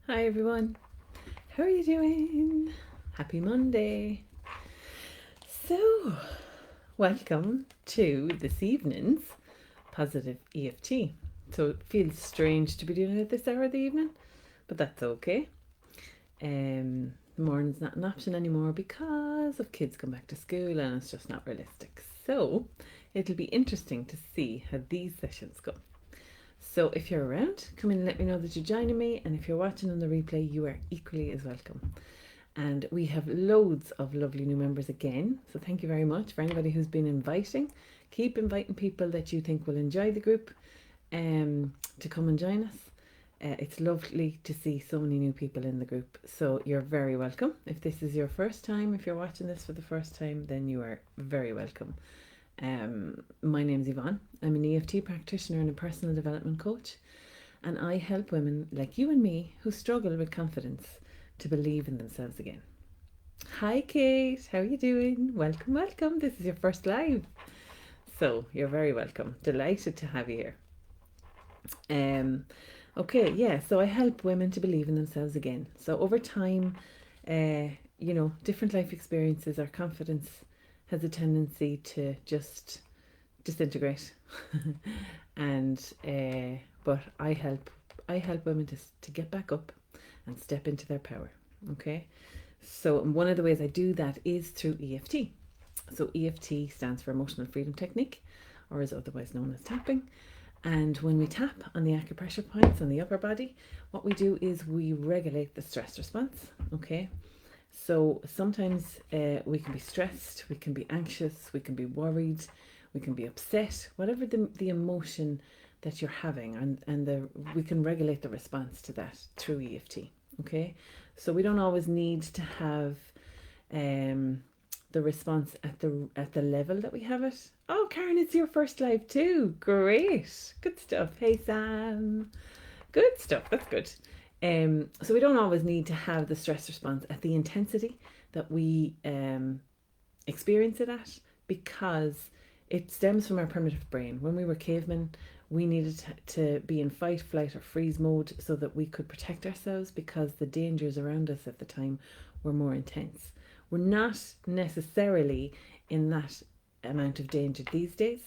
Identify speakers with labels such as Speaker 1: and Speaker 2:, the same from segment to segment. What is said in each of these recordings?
Speaker 1: Hi everyone, how are you doing? Happy Monday. So, welcome to this evening's Positive EFT. So it feels strange to be doing it at this hour of the evening, but that's okay. The morning's not an option anymore because of kids come back to school and it's just not realistic. So it'll be interesting to see how these sessions go. So if you're around, come in and let me know that you're joining me, and if you're watching on the replay, you are equally as welcome. And we have loads of lovely new members again, so thank you very much for anybody who's been inviting. Keep inviting people that you think will enjoy the group to come and join us. It's lovely to see so many new people in the group, so you're very welcome. If this is your first time, if you're watching this for the first time, then you are very welcome. My name's Yvonne. I'm an EFT practitioner and a personal development coach, and I help women like you and me who struggle with confidence to believe in themselves again. Hi Kate, how are you doing? Welcome, welcome. This is your first live. So you're very welcome. Delighted to have you here. So I help women to believe in themselves again. So over time, different life experiences, our confidence has a tendency to just disintegrate. But I help women to get back up and step into their power. Okay, so one of the ways I do that is through EFT. So EFT stands for Emotional Freedom Technique, or is otherwise known as tapping. And when we tap on the acupressure points on the upper body, what we do is we regulate the stress response. Okay, so sometimes we can be stressed, we can be anxious, we can be worried, we can be upset, whatever the emotion that you're having, and we can regulate the response to that through EFT. Okay, so we don't always need to have the response at the level that we have it. Oh, Karen, it's your first live too. Great, good stuff. Hey Sam, good stuff. That's good. So we don't always need to have the stress response at the intensity that we experience it at, because it stems from our primitive brain. When we were cavemen, we needed to be in fight, flight, or freeze mode so that we could protect ourselves, because the dangers around us at the time were more intense. We're not necessarily in that amount of danger these days.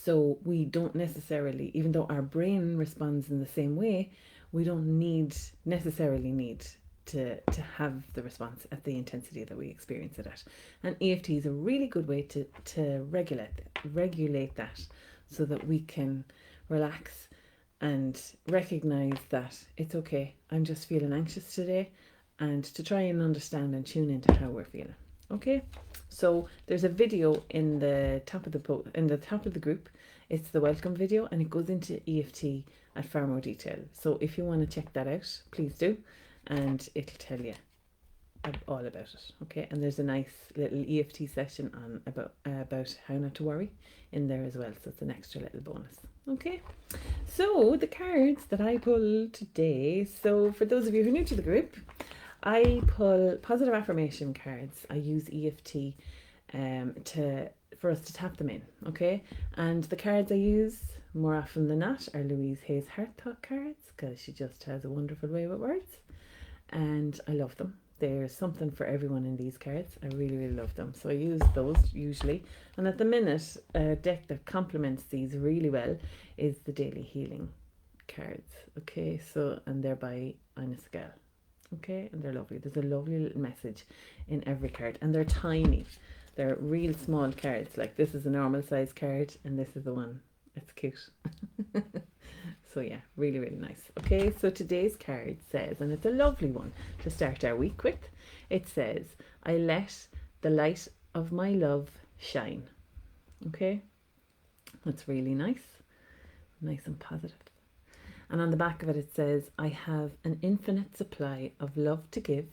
Speaker 1: So we don't necessarily, even though our brain responds in the same way, we don't necessarily need to have the response at the intensity that we experience it at. And EFT is a really good way to regulate that, so that we can relax and recognize that it's okay, I'm just feeling anxious today, and to try and understand and tune into how we're feeling. Okay, so there's a video in the top of the group. It's the welcome video, and it goes into EFT at far more detail. So if you want to check that out, please do, and it'll tell you all about it. Okay, and there's a nice little EFT session on about how not to worry in there as well. So it's an extra little bonus. Okay, so the cards that I pulled today. So for those of you who are new to the group, I pull positive affirmation cards. I use EFT for us to tap them in, okay? And the cards I use more often than not are Louise Hay's Heart Talk cards, because she just has a wonderful way with words, and I love them. There's something for everyone in these cards. I really, really love them. So I use those usually. And at the minute, a deck that complements these really well is the Daily Healing cards, okay? So, and they're by Ina Scal. Okay, and they're lovely. There's a lovely little message in every card, and they're tiny. They're real small cards. Like, this is a normal size card, and this is the one. It's cute. So yeah, really, really nice. Okay, so today's card says, and it's a lovely one to start our week with. It says, I let the light of my love shine. Okay, that's really nice and positive. And on the back of it, it says, I have an infinite supply of love to give.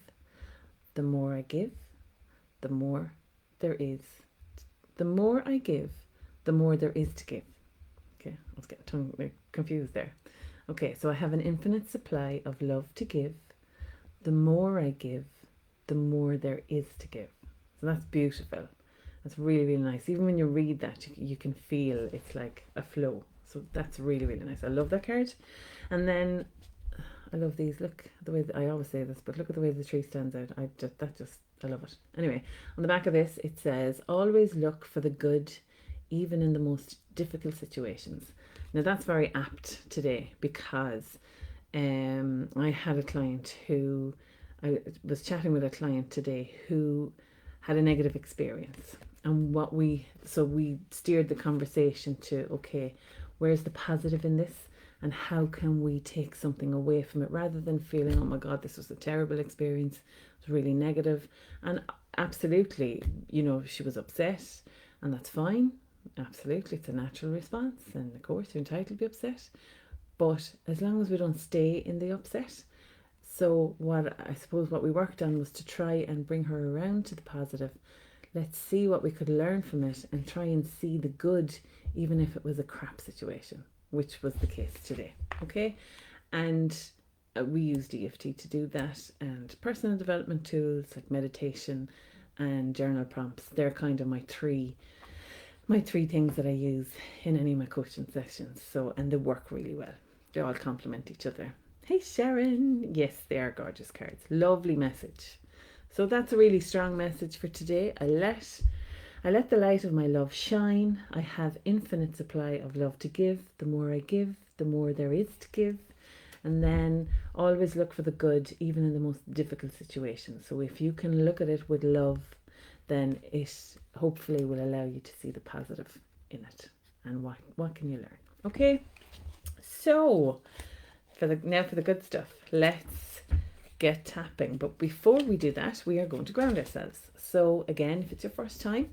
Speaker 1: The more I give, the more there is. The more I give, the more there is to give. Okay, I was getting confused there. Okay, so I have an infinite supply of love to give. The more I give, the more there is to give. So that's beautiful. That's really, really nice. Even when you read that, you can feel it's like a flow. So that's really, really nice. I love that card. And then I love these. Look the way I always say this, but look at the way the tree stands out. I love it. Anyway, on the back of this it says, always look for the good even in the most difficult situations. Now that's very apt today, because I had a client who, I was chatting with a client today who had a negative experience, and we steered the conversation to, okay, where's the positive in this, and how can we take something away from it, rather than feeling, oh my god, this was a terrible experience, it was really negative. And absolutely, she was upset, and that's fine. Absolutely, it's a natural response, and of course you're entitled to be upset, but as long as we don't stay in the upset. So what we worked on was to try and bring her around to the positive. Let's see what we could learn from it and try and see the good, even if it was a crap situation, which was the case today. Okay, and we used EFT to do that, and personal development tools like meditation and journal prompts. They're kind of my three things that I use in any of my coaching sessions. So, and they work really well. They all complement each other. Hey Sharon, yes, they are gorgeous cards. Lovely message. So that's a really strong message for today. I let the light of my love shine. I have infinite supply of love to give. The more I give, the more there is to give. And then always look for the good, even in the most difficult situations. So if you can look at it with love, then it hopefully will allow you to see the positive in it. And what can you learn? Okay, so for the good stuff, let's get tapping. But before we do that, we are going to ground ourselves. So again, if it's your first time,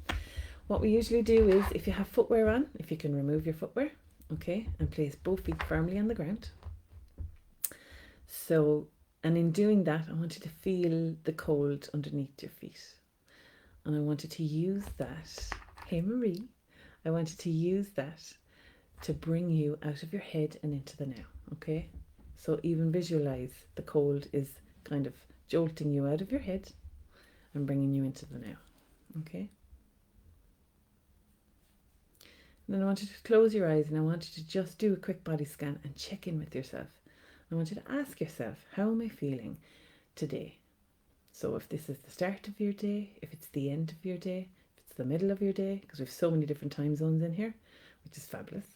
Speaker 1: what we usually do is, if you have footwear on, if you can remove your footwear, okay, and place both feet firmly on the ground. So, and in doing that, I want you to feel the cold underneath your feet. And I wanted to use that, hey Marie, I wanted to use that to bring you out of your head and into the now, okay? So even visualize the cold is kind of jolting you out of your head and bringing you into the now, okay? And then I want you to close your eyes, and I want you to just do a quick body scan and check in with yourself. I want you to ask yourself, how am I feeling today? So if this is the start of your day, if it's the end of your day, if it's the middle of your day, because we have so many different time zones in here, which is fabulous.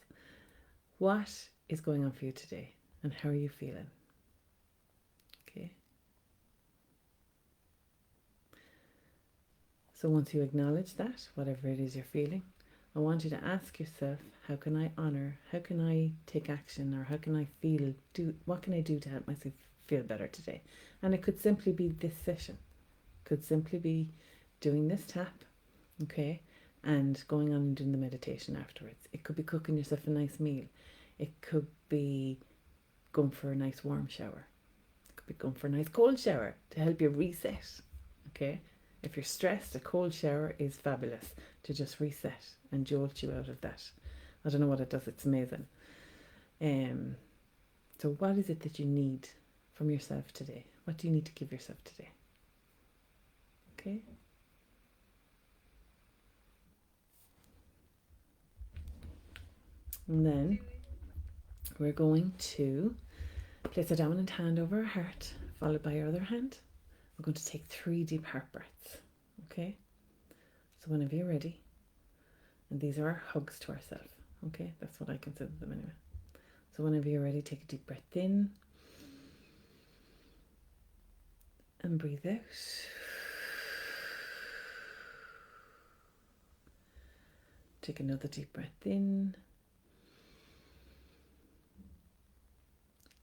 Speaker 1: What is going on for you today, and how are you feeling? Okay. So once you acknowledge that, whatever it is you're feeling, I want you to ask yourself, how can I honor, how can I take action, or how can I what can I do to help myself feel better today? And it could simply be this session, could simply be doing this tap, okay, and going on and doing the meditation afterwards. It could be cooking yourself a nice meal. It could be going for a nice warm shower. It could be going for a nice cold shower to help you reset, okay? If you're stressed, a cold shower is fabulous to just reset and jolt you out of that. I don't know what it does, it's amazing. So what is it that you need from yourself today? What do you need to give yourself today? Okay. And then we're going to place our dominant hand over our heart, followed by our other hand. We're going to take 3 deep heart breaths. Okay. So whenever you're ready, and these are our hugs to ourselves. Okay, that's what I consider them anyway. So whenever you're ready, take a deep breath in and breathe out. Take another deep breath in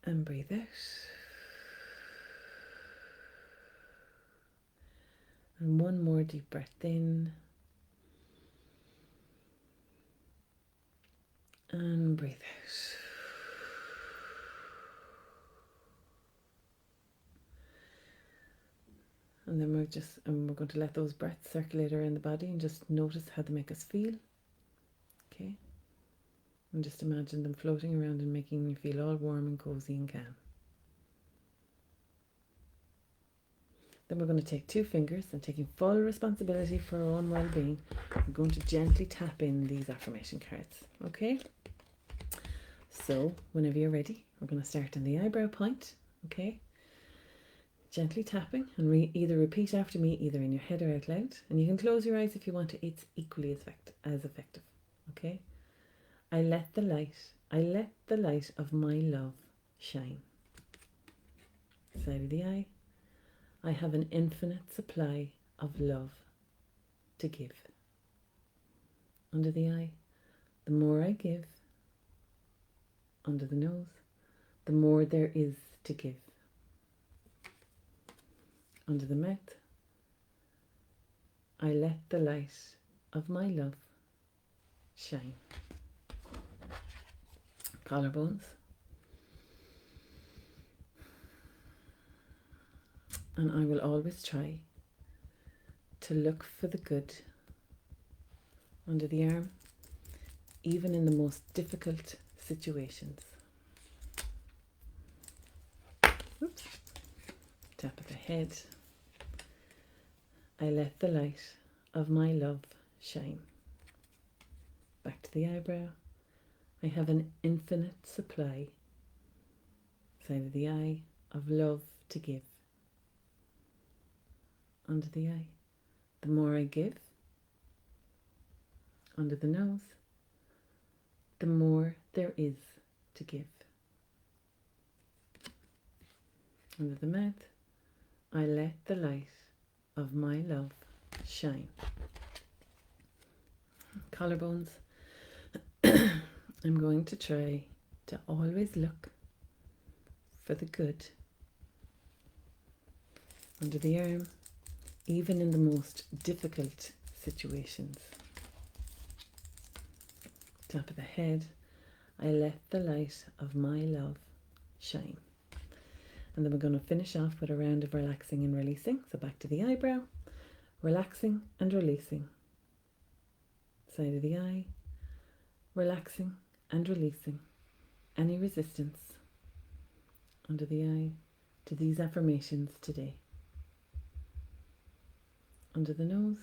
Speaker 1: and breathe out. And one more deep breath in and breathe out. And then we're going to let those breaths circulate around the body and just notice how they make us feel. Okay. And just imagine them floating around and making you feel all warm and cozy and calm. Then we're going to take 2 fingers, and taking full responsibility for our own well-being, we're going to gently tap in these affirmation cards. Okay? So whenever you're ready, we're going to start in the eyebrow point. Okay? Gently tapping, and either repeat after me, either in your head or out loud. And you can close your eyes if you want to. It's equally as effective. Okay? I let the light of my love shine. Side of the eye. I have an infinite supply of love to give. Under the eye. The more I give. Under the nose. The more there is to give. Under the mouth. I let the light of my love shine. Collarbones. And I will always try to look for the good under the arm, even in the most difficult situations. Oops. Tap of the head. I let the light of my love shine. Back to the eyebrow. I have an infinite supply, side of the eye, of love to give. Under the eye. The more I give, under the nose, the more there is to give. Under the mouth, I let the light of my love shine. Collarbones. I'm going to try to always look for the good under the arm, even in the most difficult situations. Top of the head, I let the light of my love shine. And then we're going to finish off with a round of relaxing and releasing. So back to the eyebrow, relaxing and releasing. Side of the eye, relaxing and releasing any resistance under the eye to these affirmations today. Under the nose,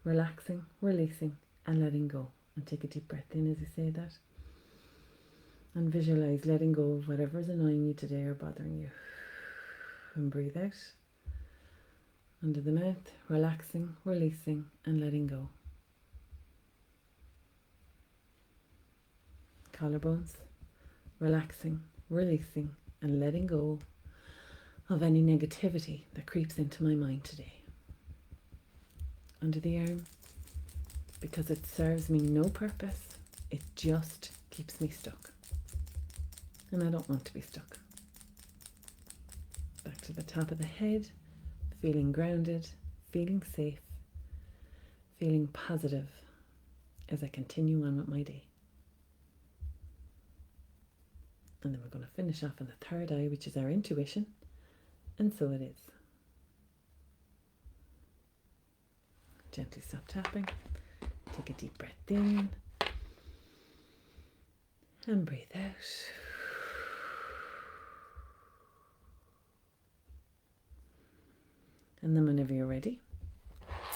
Speaker 1: relaxing, releasing and letting go. And take a deep breath in as you say that. And visualize letting go of whatever is annoying you today or bothering you. And breathe out. Under the mouth, relaxing, releasing and letting go. Collarbones, relaxing, releasing and letting go of any negativity that creeps into my mind today. Under the arm, because it serves me no purpose, it just keeps me stuck. And I don't want to be stuck. Back to the top of the head, feeling grounded, feeling safe, feeling positive as I continue on with my day. And then we're going to finish off on the third eye, which is our intuition. And so it is. Gently stop tapping. Take a deep breath in. And breathe out. And then whenever you're ready,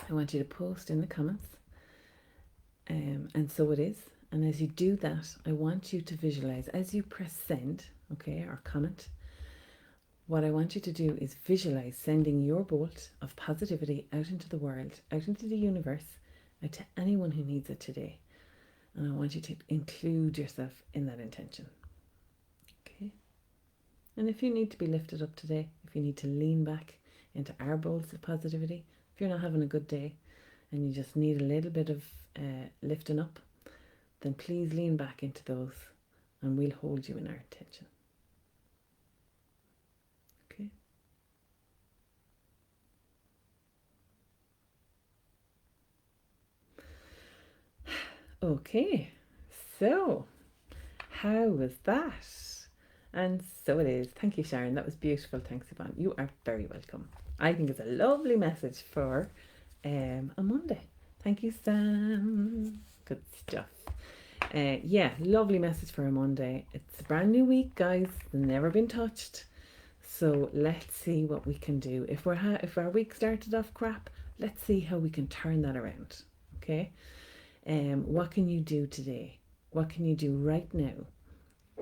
Speaker 1: I want you to post in the comments. And so it is. And as you do that, I want you to visualize as you press send, okay, or comment. What I want you to do is visualize sending your bolt of positivity out into the world, out into the universe, out to anyone who needs it today. And I want you to include yourself in that intention. Okay? And if you need to be lifted up today, if you need to lean back into our bolts of positivity, if you're not having a good day and you just need a little bit of lifting up, then please lean back into those and we'll hold you in our intention. Okay? Okay, so how was that? And so it is. Thank you, Sharon. That was beautiful. Thanks, Yvonne. You are very welcome. I think it's a lovely message for a Monday. Thank you, Sam. Good stuff. Yeah, lovely message for a Monday. It's a brand new week, guys. It's never been touched. So let's see what we can do. If our week started off crap, let's see how we can turn that around. Okay? What can you do today? What can you do right now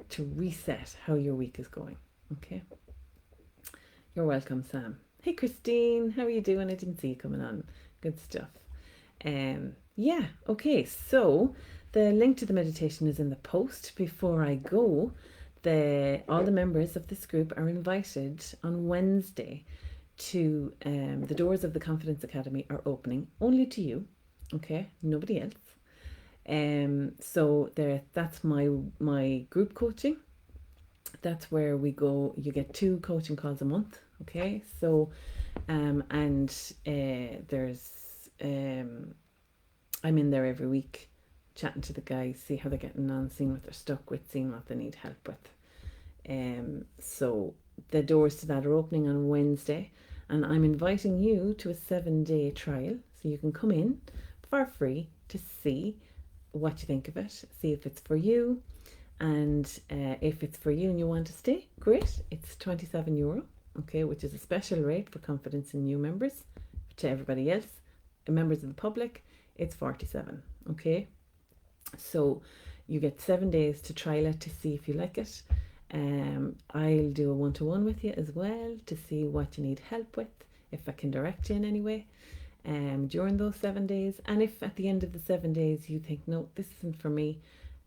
Speaker 1: to reset how your week is going? Okay? You're welcome, Sam. Hey, Christine, how are you doing? I didn't see you coming on. Good stuff. Yeah, okay, so the link to the meditation is in the post. Before I go, all the members of this group are invited on Wednesday to the doors of the Confidence Academy are opening only to you, okay, nobody else. So that's my group coaching. That's where we go. You get 2 coaching calls a month, okay. So and there's I'm in there every week chatting to the guys, see how they're getting on, seeing what they're stuck with, seeing what they need help with. So the doors to that are opening on Wednesday, and I'm inviting you to a 7-day trial, so you can come in for free to see what you think of it, see if it's for you, and if it's for you and you want to stay, great. It's €27, okay, which is a special rate for confidence in new members. To everybody else, members of the public, it's 47, okay. So you get 7 days to trial it to see if you like it. I'll do a one-to-one with you as well to see what you need help with, if I can direct you in any way during those 7 days. And if at the end of the 7 days you think, no, this isn't for me,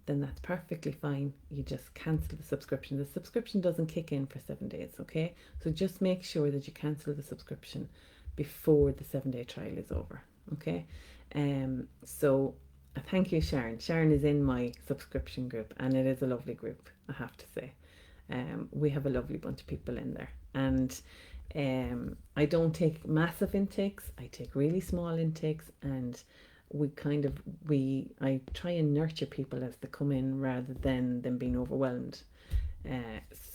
Speaker 1: then that's perfectly fine. You just cancel the subscription. The subscription doesn't kick in for 7 days, okay? So just make sure that you cancel the subscription before the 7-day trial is over, okay? So thank you, Sharon. Sharon is in my subscription group, and it is a lovely group, I have to say. We have a lovely bunch of people in there, and I don't take massive intakes. I take really small intakes, and I try and nurture people as they come in rather than them being overwhelmed.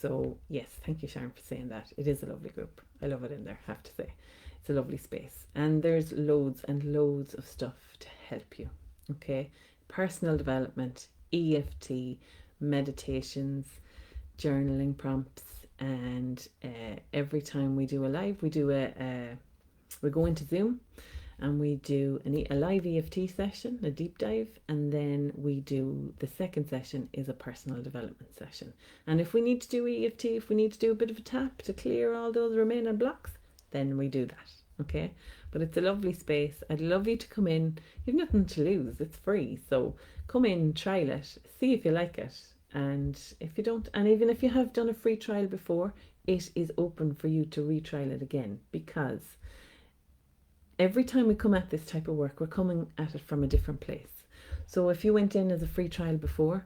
Speaker 1: So yes, thank you, Sharon, for saying that. It is a lovely group. I love it in there, I have to say. It's a lovely space, and there's loads and loads of stuff to help you, okay? Personal development, EFT, meditations, journaling prompts, and every time we do a live, we go into Zoom and we do a live EFT session, a deep dive, and then we do the second session is a personal development session. And if we need to do EFT, if we need to do a bit of a tap to clear all those remaining blocks, then we do that, okay? But it's a lovely space. I'd love you to come in. You've nothing to lose. It's free. So come in, trial it, see if you like it. And if you don't, and even if you have done a free trial before, it is open for you to retrial it again, because every time we come at this type of work, we're coming at it from a different place. So if you went in as a free trial before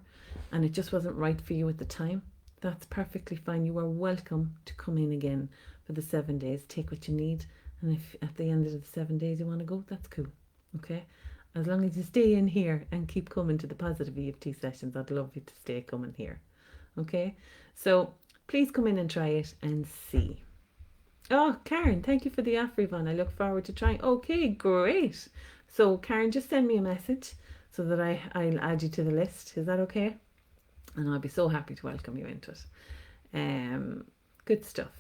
Speaker 1: and it just wasn't right for you at the time, that's perfectly fine. You are welcome to come in again for the 7 days, take what you need, and if at the end of the 7 days you want to go, that's cool, okay? As long as you stay in here and keep coming to the Positive EFT sessions, I'd love you to stay coming here, okay? So please come in and try it and see. Oh, Karen, thank you for the offer, Yvonne. I look forward to trying. Okay, great. So Karen, just send me a message so that I'll add you to the list. Is that okay? And I'll be so happy to welcome you into it. Good stuff.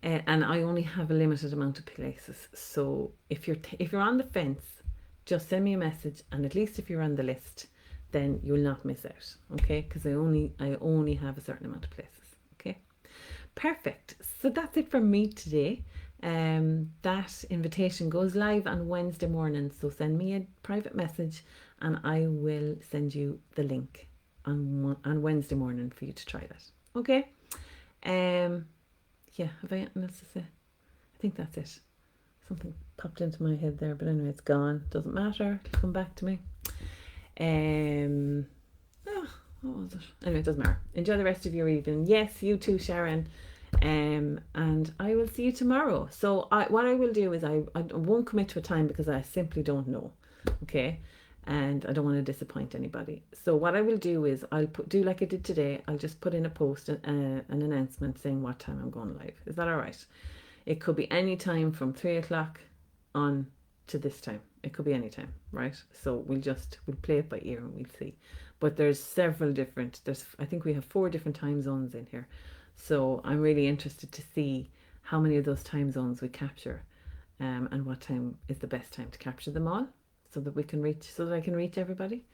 Speaker 1: And I only have a limited amount of places. So if you're on the fence, just send me a message, and at least if you're on the list, then you'll not miss out, okay? Because I only have a certain amount of places, okay? Perfect. So that's it from me today. That invitation goes live on Wednesday morning, so send me a private message and I will send you the link on Wednesday morning for you to try that, okay? Yeah, have I anything else to say? I think that's it. Something popped into my head there, but anyway, it's gone. Doesn't matter. It'll come back to me. What was it? Anyway, it doesn't matter. Enjoy the rest of your evening. Yes, you too, Sharon. And I will see you tomorrow. So what I will do is I won't commit to a time because I simply don't know. Okay. And I don't want to disappoint anybody. So what I will do is I'll do like I did today. I'll just put in a post, an announcement saying what time I'm going live. Is that all right? It could be any time from 3 o'clock on to this time. It could be any time, right? So we'll play it by ear and we'll see. But there's several different, I think we have 4 different time zones in here. So I'm really interested to see how many of those time zones we capture, and what time is the best time to capture them all, so that I can reach everybody.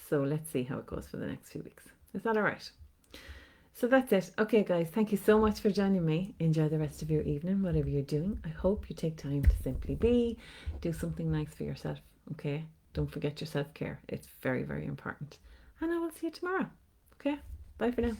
Speaker 1: So let's see how it goes for the next few weeks. Is that all right? So that's it. Okay, guys, thank you so much for joining me. Enjoy the rest of your evening, whatever you're doing. I hope you take time to simply be, do something nice for yourself. Okay, don't forget your self care, it's very, very important. And I will see you tomorrow. Okay, bye for now.